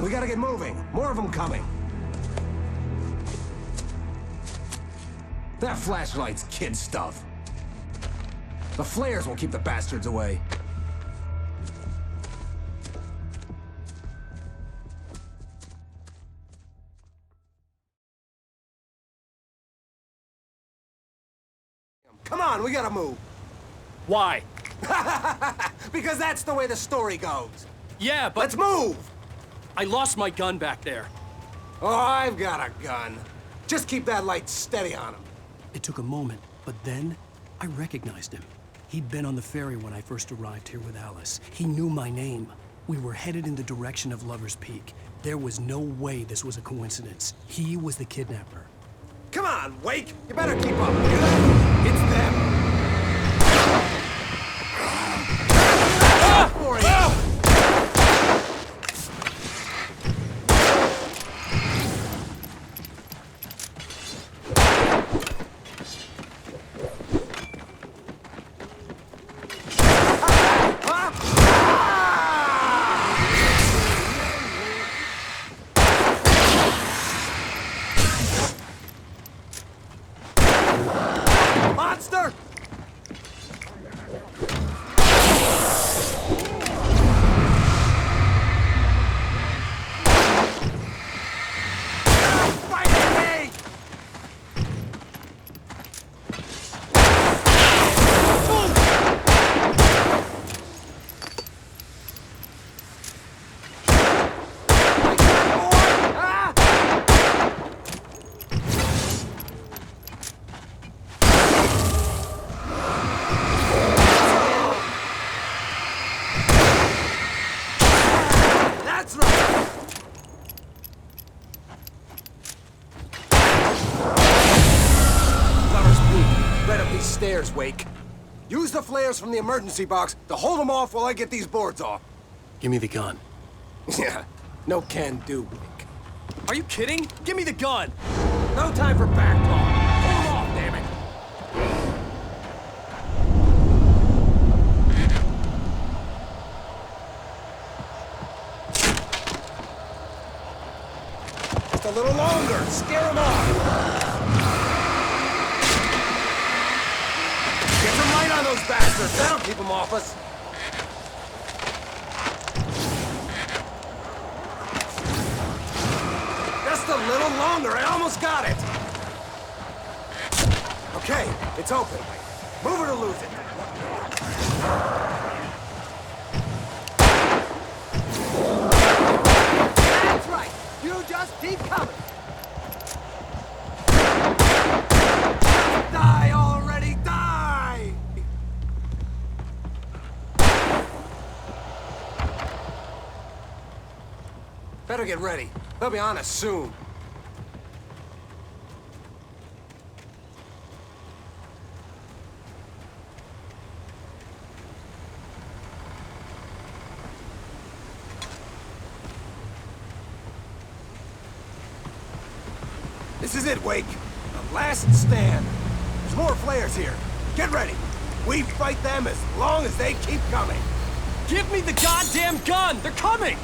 we gotta get moving. More of them coming. That flashlight's kid stuff. The flares will keep the bastards away. Come on, we gotta move. Why? Because that's the way the story goes. Yeah, but... Let's move! I lost my gun back there. Oh, I've got a gun. Just keep that light steady on him. It took a moment, but then I recognized him. He'd been on the ferry when I first arrived here with Alice. He knew my name. We were headed in the direction of Lover's Peak. There was no way this was a coincidence. He was the kidnapper. Come on, Wake! You better keep up. Hear that? It's them. For you. Monster! Stairs, Wake. Use the flares from the emergency box to hold them off while I get these boards off. Give me the gun. Yeah, no can do, Wake. Are you kidding? Give me the gun! No time for back talk. Hold them off, damn it. Just a little longer. Scare them off. Get some light on those bastards. That'll keep them off us. Just a little longer. I almost got it. Okay, it's open. Move it or lose it. That's right. You just keep coming. Die already, die! Better get ready. They'll be on us soon. This is it, Wake. The last stand. There's more flares here. Get ready. We fight them as long as they keep coming. Give me the goddamn gun! They're coming!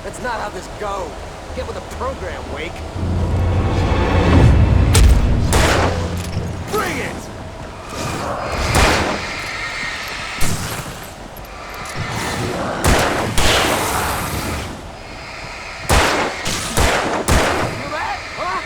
That's not how this goes. Get with the program, Wake. Bring it! Feel that? Huh?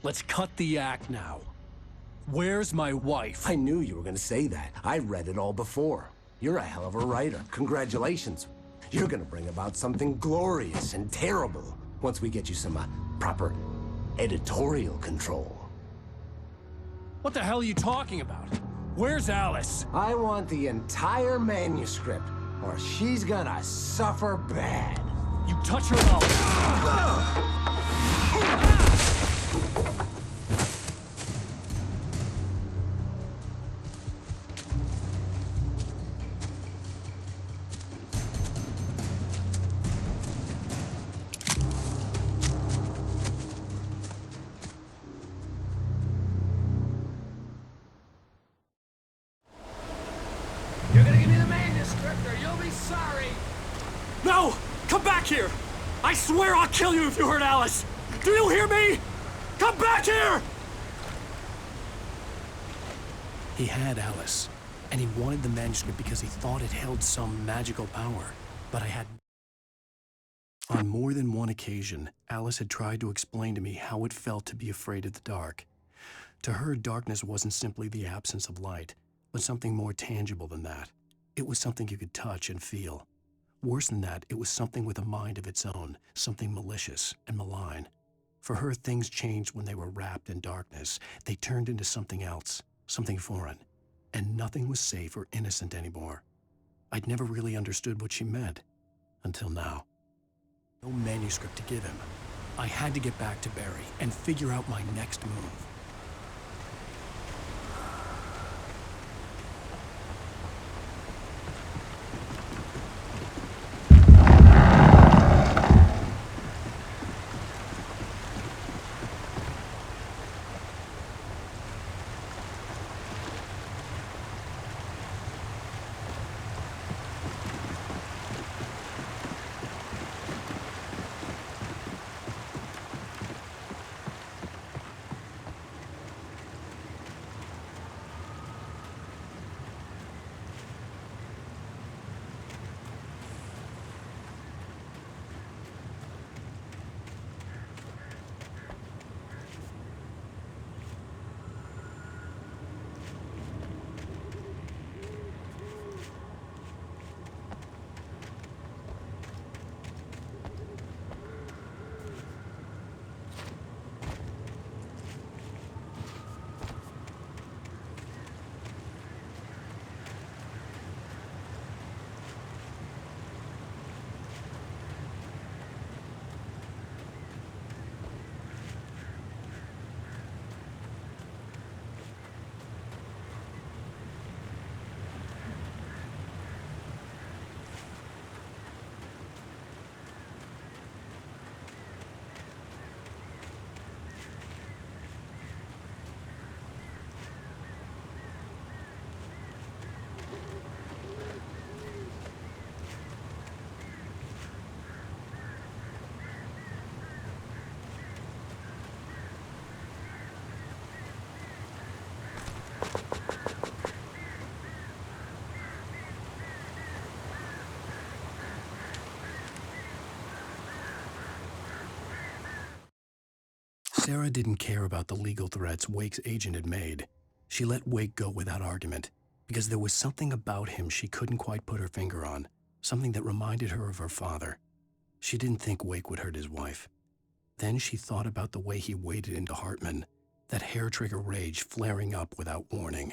Let's cut the act now. Where's my wife? I knew you were gonna say that. I read it all before. You're a hell of a writer. Congratulations. You're gonna bring about something glorious and terrible once we get you some proper editorial control. What the hell are you talking about? Where's Alice? I want the entire manuscript, or she's gonna suffer bad. You touch her mouth. You're gonna give me the manuscript, or you'll be sorry. No! Come back here! I swear I'll kill you if you hurt Alice! Do you hear me? Come back here! He had Alice, and he wanted the manuscript because he thought it held some magical power. But I had... On more than one occasion, Alice had tried to explain to me how it felt to be afraid of the dark. To her, darkness wasn't simply the absence of light, but something more tangible than that. It was something you could touch and feel. Worse than that, it was something with a mind of its own, something malicious and malign. For her, things changed when they were wrapped in darkness. They turned into something else, something foreign, and nothing was safe or innocent anymore. I'd never really understood what she meant, until now. No manuscript to give him. I had to get back to Barry and figure out my next move. Sarah didn't care about the legal threats Wake's agent had made. She let Wake go without argument, because there was something about him she couldn't quite put her finger on, something that reminded her of her father. She didn't think Wake would hurt his wife. Then she thought about the way he waded into Hartman, that hair-trigger rage flaring up without warning.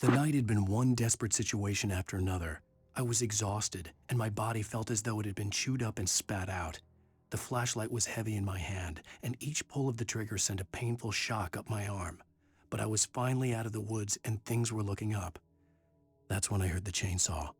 The night had been one desperate situation after another. I was exhausted, and my body felt as though it had been chewed up and spat out. The flashlight was heavy in my hand, and each pull of the trigger sent a painful shock up my arm. But I was finally out of the woods, and things were looking up. That's when I heard the chainsaw.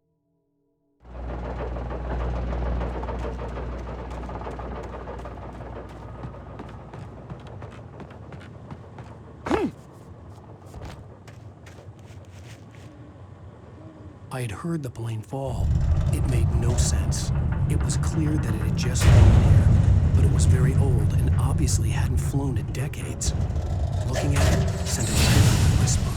I had heard the plane fall. It made no sense. It was clear that it had just fallen here, but it was very old and obviously hadn't flown in decades. Looking at it sent a shiver down my spine.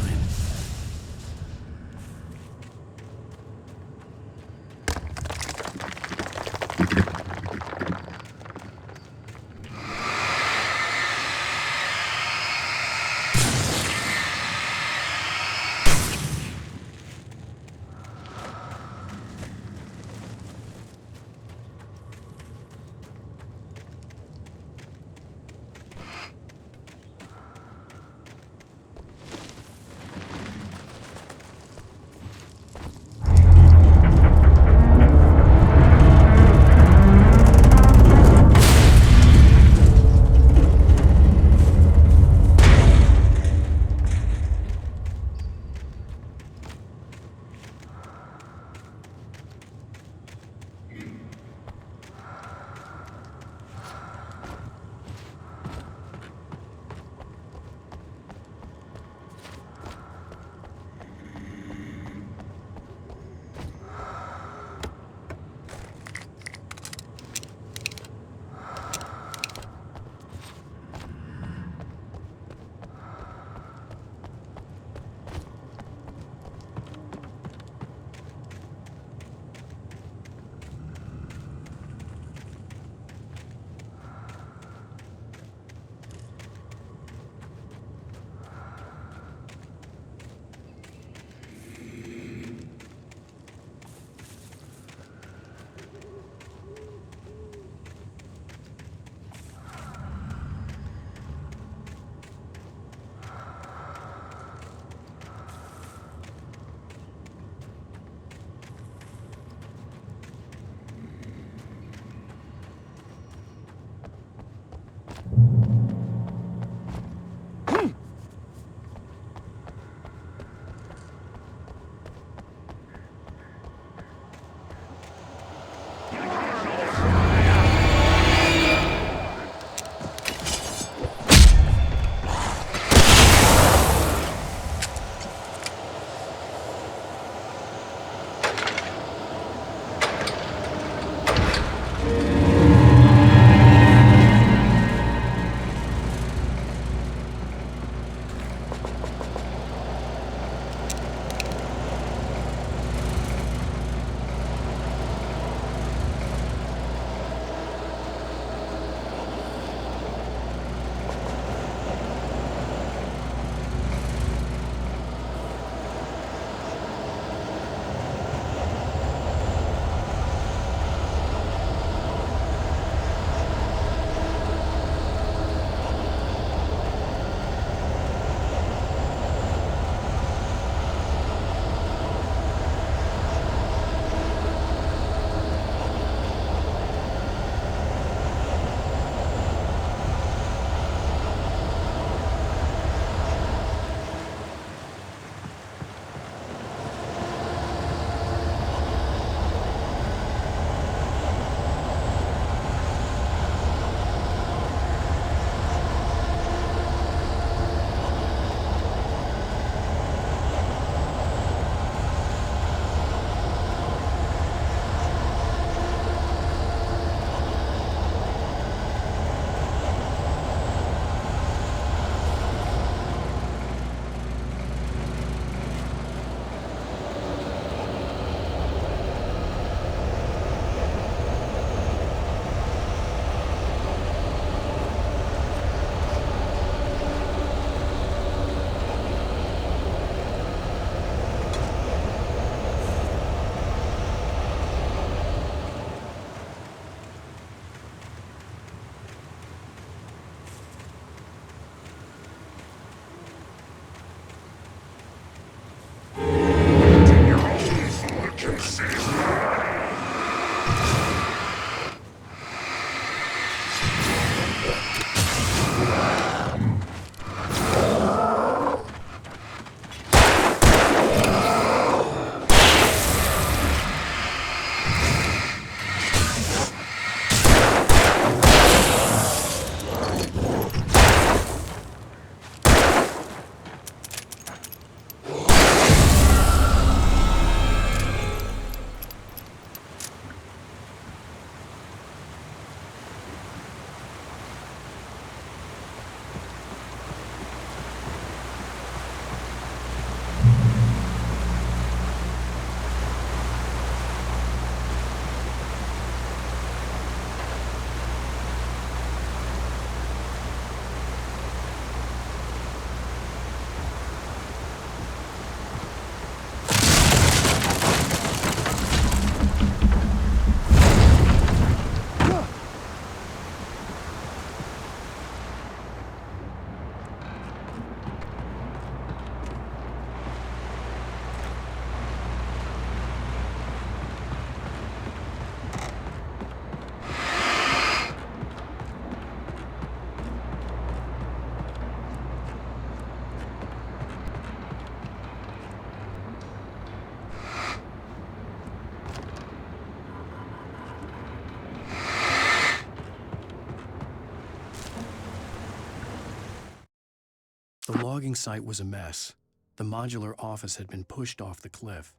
logging site was a mess. The modular office had been pushed off the cliff.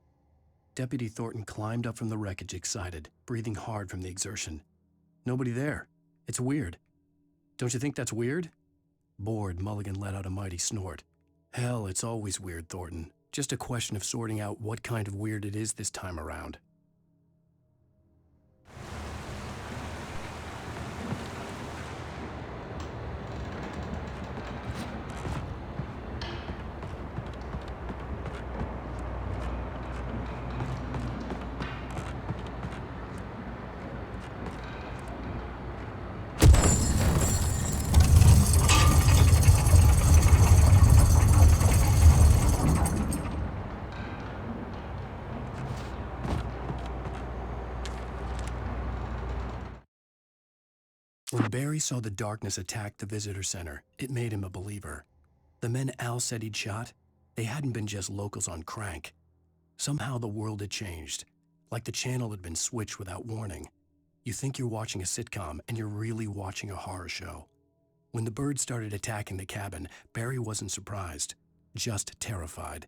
Deputy Thornton climbed up from the wreckage excited, breathing hard from the exertion. Nobody there. It's weird. Don't you think that's weird? Bored, Mulligan let out a mighty snort. Hell, it's always weird, Thornton. Just a question of sorting out what kind of weird it is this time around. When Barry saw the darkness attack the visitor center, it made him a believer. The men Al said he'd shot, they hadn't been just locals on crank. Somehow the world had changed, like the channel had been switched without warning. You think you're watching a sitcom, and you're really watching a horror show. When the birds started attacking the cabin, Barry wasn't surprised, just terrified.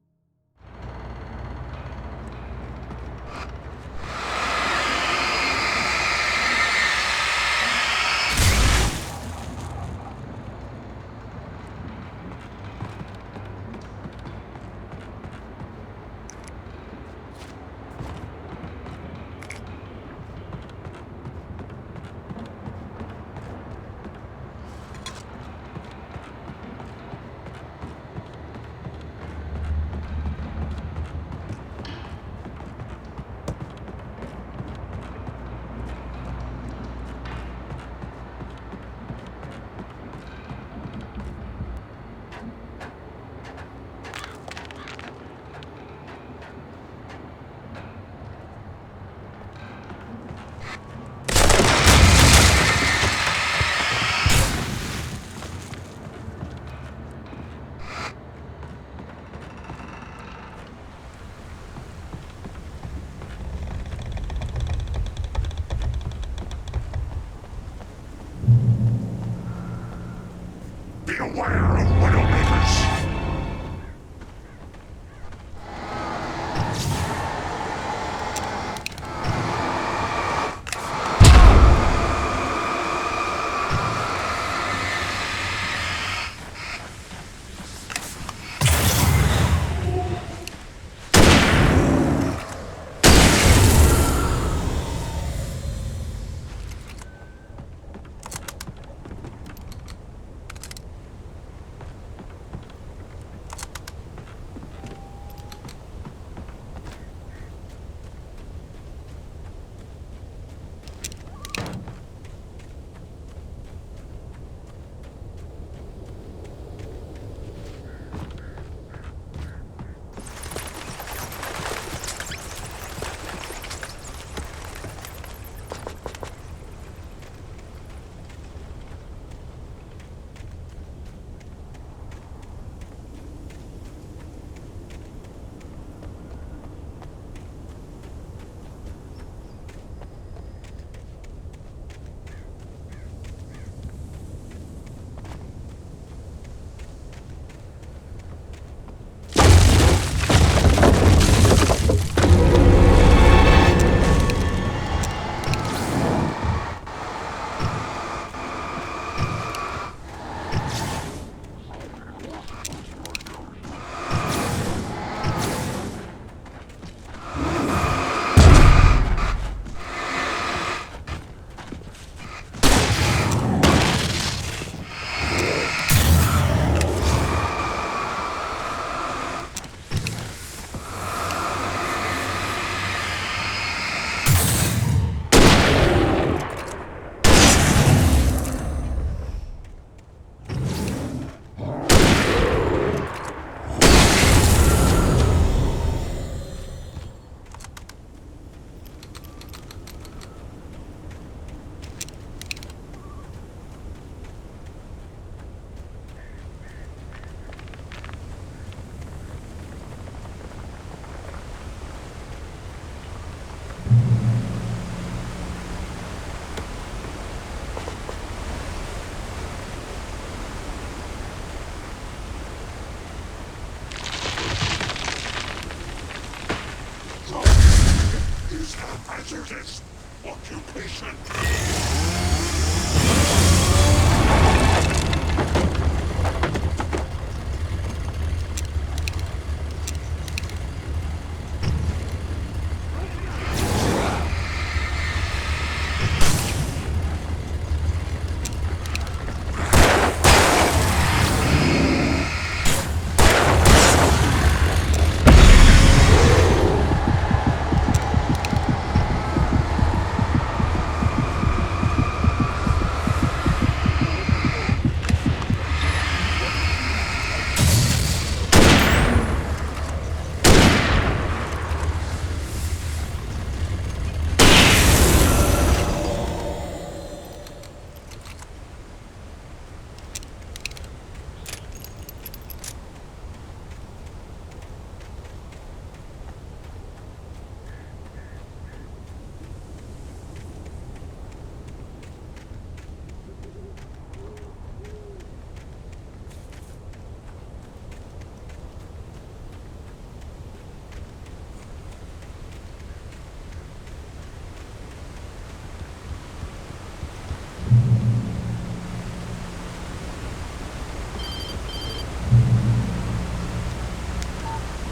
Always have hazardous occupation.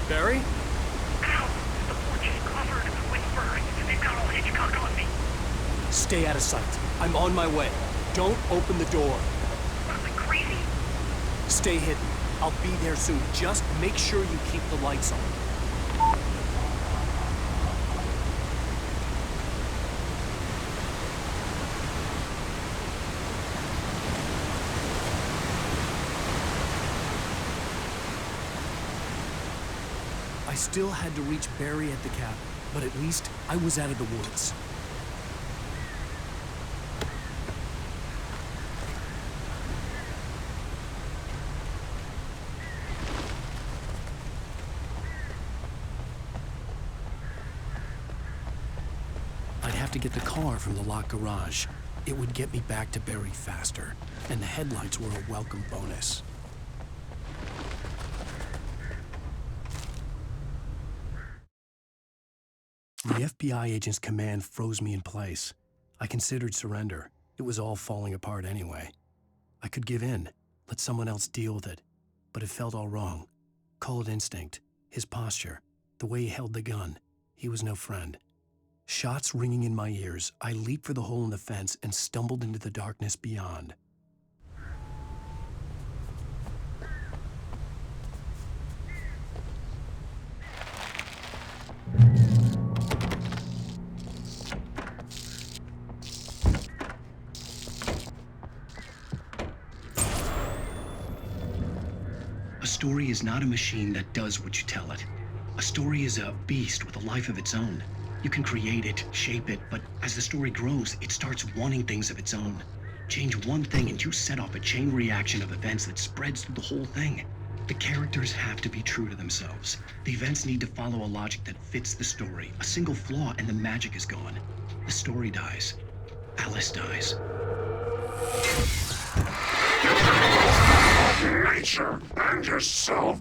Barry? Ow! The porch is covered with fur. They've got all Hitchcock on me. Stay out of sight. I'm on my way. Don't open the door. What, am I crazy? Stay hidden. I'll be there soon. Just make sure you keep the lights on. I still had to reach Barry at the cabin, but at least I was out of the woods. I'd have to get the car from the locked garage. It would get me back to Barry faster, and the headlights were a welcome bonus. The FBI agent's command froze me in place. I considered surrender. It was all falling apart anyway. I could give in, let someone else deal with it, but it felt all wrong. Call it instinct, his posture, the way he held the gun. He was no friend. Shots ringing in my ears, I leaped for the hole in the fence and stumbled into the darkness beyond. A story is not a machine that does what you tell it. A story is a beast with a life of its own. You can create it, shape it, but as the story grows, it starts wanting things of its own. Change one thing and you set off a chain reaction of events that spreads through the whole thing. The characters have to be true to themselves. The events need to follow a logic that fits the story. A single flaw and the magic is gone. The story dies. Alice dies. Nature and yourself.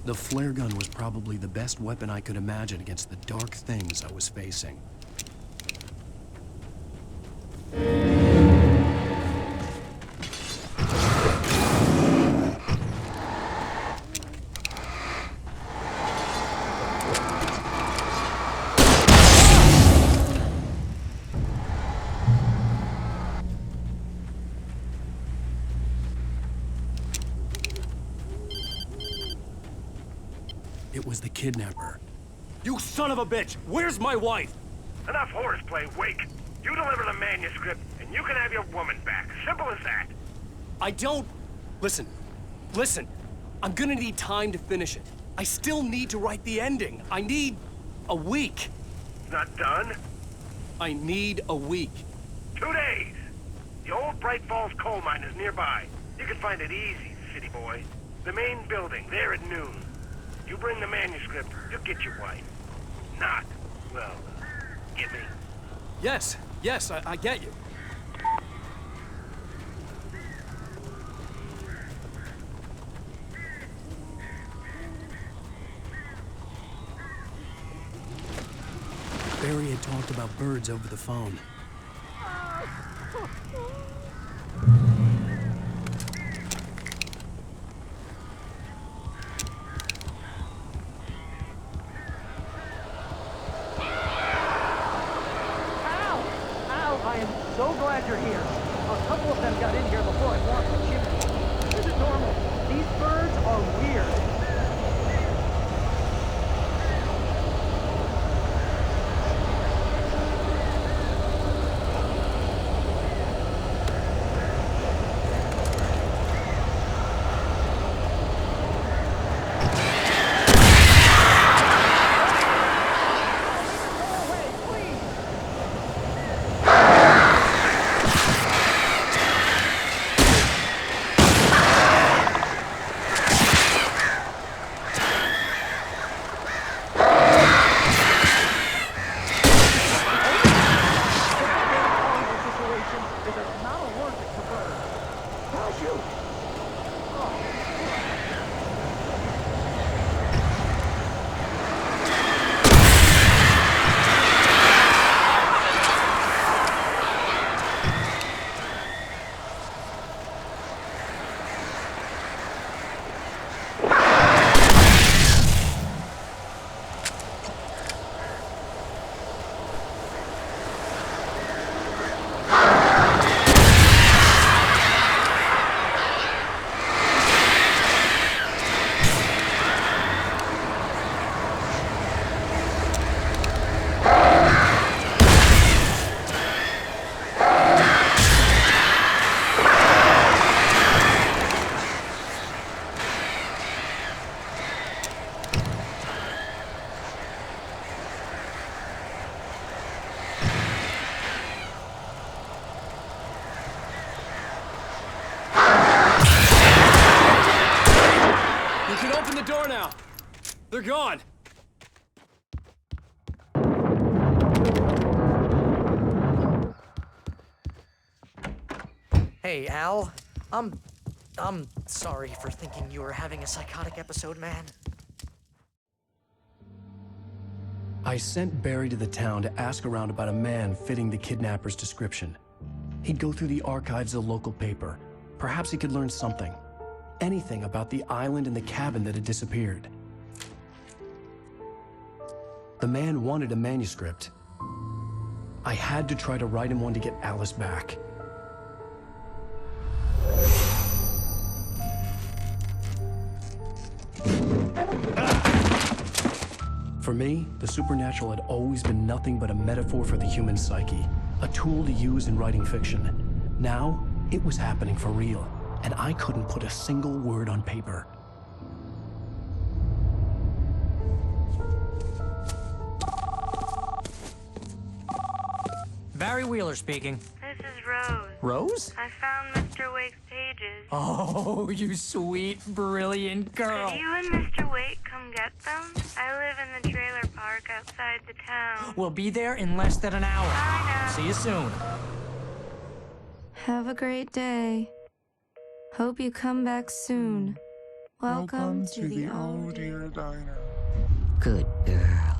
The flare gun was probably the best weapon I could imagine against the dark things I was facing. It was the kidnapper. You son of a bitch! Where's my wife? Enough horseplay, Wake. You deliver the manuscript, and you can have your woman back. Simple as that. I don't... Listen. I'm gonna need time to finish it. I still need to write the ending. I need a week. Not done? I need a week. 2 days. The old Bright Falls coal mine is nearby. You can find it easy, city boy. The main building, there at noon. You bring the manuscript, you'll get your wife. Not, well, get me? Yes, I get you. Barry had talked about birds over the phone. I am so glad you're here. A couple of them got in here before I blocked the chimney. This is normal. These birds are weird. door now. They're gone. Hey, Al. I'm sorry for thinking you were having a psychotic episode, man. I sent Barry to the town to ask around about a man fitting the kidnapper's description. He'd go through the archives of the local paper. Perhaps he could learn something. Anything about the island and the cabin that had disappeared. The man wanted a manuscript. I had to try to write him one to get Alice back. For me, the supernatural had always been nothing but a metaphor for the human psyche, a tool to use in writing fiction. Now, it was happening for real, and I couldn't put a single word on paper. Barry Wheeler speaking. This is Rose. Rose? I found Mr. Wake's pages. Oh, you sweet, brilliant girl. Could you and Mr. Wake come get them? I live in the trailer park outside the town. We'll be there in less than an hour. Bye now. See you soon. Have a great day. Hope you come back soon. Welcome to the Oh Dear Diner. Good girl.